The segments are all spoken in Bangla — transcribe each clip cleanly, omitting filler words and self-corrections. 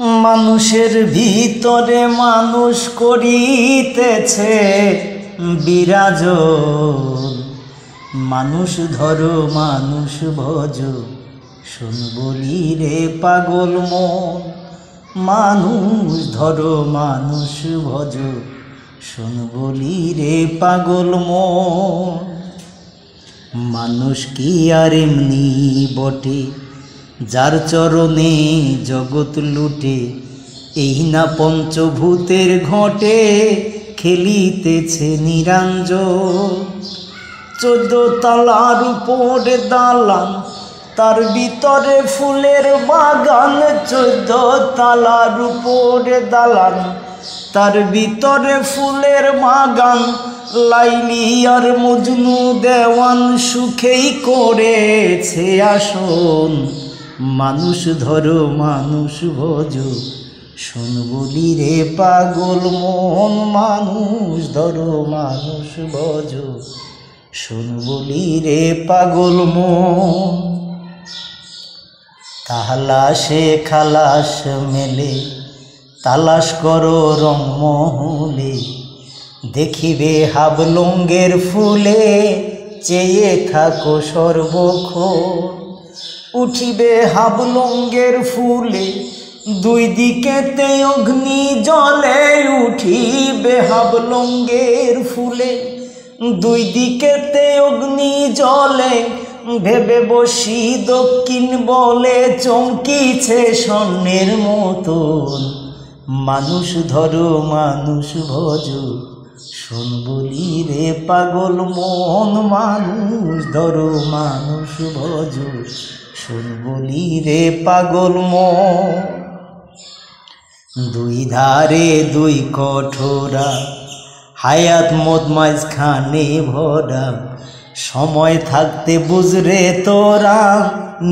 মানুষের ভিতরে মানুষ করিতেছে বিরাজন। মানুষ ধরো মানুষ ভজ, শোন বলি রে পাগল মন। মানুষ ধরো মানুষ ভজ, শোন বলি রে পাগল মন। মানুষ কি আর এমনি বটে, যার চরণে জগৎ লুটে। এই না পঞ্চভূতের ঘটে, খেলিতেছে নিরঞ্জন। 14 তলার উপরে দালান, তার ভিতরে ফুলের বাগান। 14 তলার উপরে দালান, তার ভিতরে ফুলের বাগান। লাইলি আর মজনু দেওয়ান সুখেই করেছে আসন। মানুষ ধরো মানুষ ভজ, শোন বলি রে পাগল মন। মানুষ ধরো মানুষ ভজ, শোন বলি রে পাগল মন। তাহলাসে খালাস মেলে, তালাশ করো রংমহলে। দেখিবে হাবলঙ্গের ফুলে, চেয়ে থাকো সর্বক্ষণ। উঠিবে হাবলঙ্গের ফুলে, দুই দিকেতে অগ্নি জলে। উঠিবে হাবলঙ্গের ফুলে, দুই দিকেতে অগ্নি জলে। ভেবে বসি দক্ষিণ বলে, চমকিছে স্বর্ণের মতন। মানুষ ধরো মানুষ ভজ, শোন বলি রে পাগল মন। মানুষ ধরো মানুষ ভজ, শোন বলি রে পাগল মন। দুই ধারে দুই কঠোরা, হায়াত মদ মাঝখানে ভরা। সময় থাকতে বুঝরে তোরা,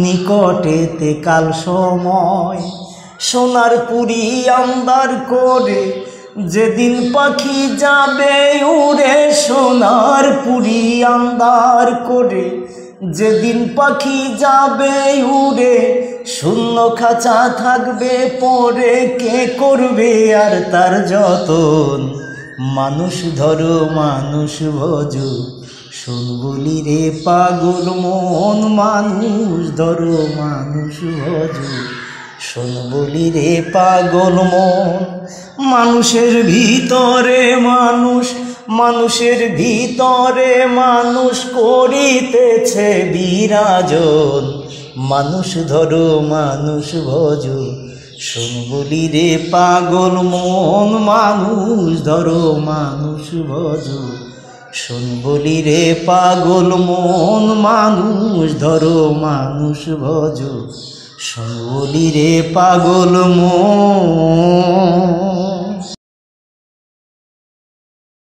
নিকটেতে কাল সময়। সোনার পুরি আন্দার করে, যেদিন পাখি যাবে উড়ে। সোনার পুরি আন্দার করে, যেদিন পাখি যাবে উড়ে। শূন্য খাঁচা থাকবে পরে, কে করবে আর তার যতন। মানুষ ধরো মানুষ ভজ, শোন বলি রে পাগল মন। মানুষ ধরো মানুষ ভজ, শোন বলি রে পাগল মন। মানুষের ভিতরে মানুষ, মানুষের ভিতরে মানুষ করিতেছে বিরাজন। মানুষ ধরো মানুষ ভজ, শোন বলি রে পাগল মন। মানুষ ধরো মানুষ ভজ, শোন বলি রে পাগল মন। মানুষ ধরো মানুষ ভজ, শোন বলি রে পাগল মন।